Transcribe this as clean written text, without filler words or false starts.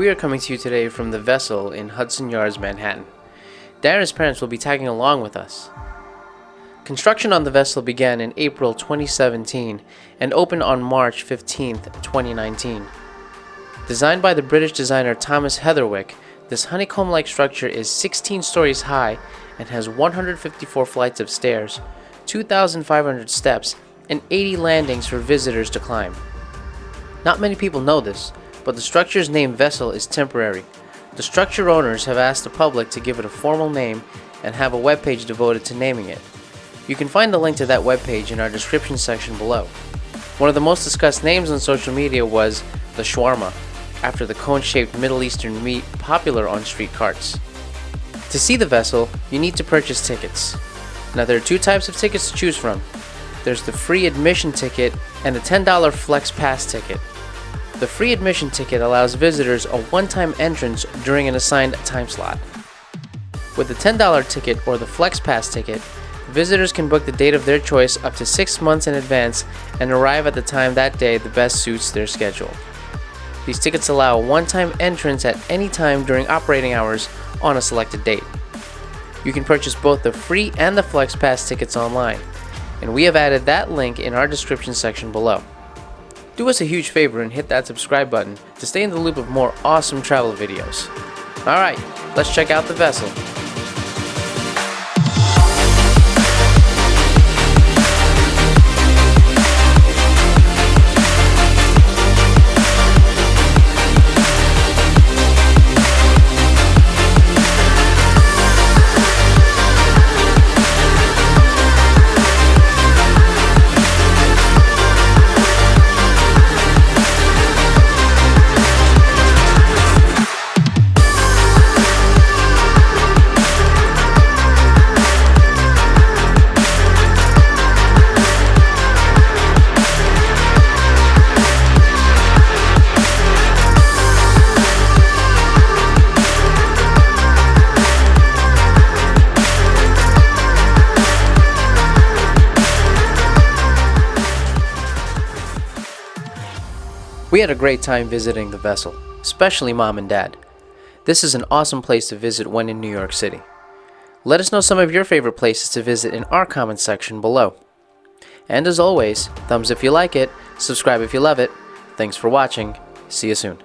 We are coming to you today from the Vessel in Hudson Yards, Manhattan. Darren's parents will be tagging along with us. Construction on the Vessel began in April 2017 and opened on March 15, 2019. Designed by the British designer Thomas Heatherwick, this honeycomb-like structure is 16 stories high and has 154 flights of stairs, 2,500 steps, and 80 landings for visitors to climb. Not many people know this, but the structure's name Vessel is temporary. The structure owners have asked the public to give it a formal name and have a webpage devoted to naming it. You can find the link to that webpage in our description section below. One of the most discussed names on social media was the shawarma, after the cone-shaped Middle Eastern meat popular on street carts. To see the Vessel, you need to purchase tickets. Now there are two types of tickets to choose from. There's the free admission ticket and the $10 Flex Pass ticket. The free admission ticket allows visitors a one-time entrance during an assigned time slot. With the $10 ticket or the Flex Pass ticket, visitors can book the date of their choice up to 6 months in advance and arrive at the time that day that best suits their schedule. These tickets allow a one-time entrance at any time during operating hours on a selected date. You can purchase both the free and the Flex Pass tickets online, and we have added that link in our description section below. Do us a huge favor and hit that subscribe button to stay in the loop of more awesome travel videos. Alright, let's check out the Vessel. We had a great time visiting the Vessel, especially Mom and Dad. This is an awesome place to visit when in New York City. Let us know some of your favorite places to visit in our comments section below. And as always, thumbs if you like it, subscribe if you love it. Thanks for watching. See you soon.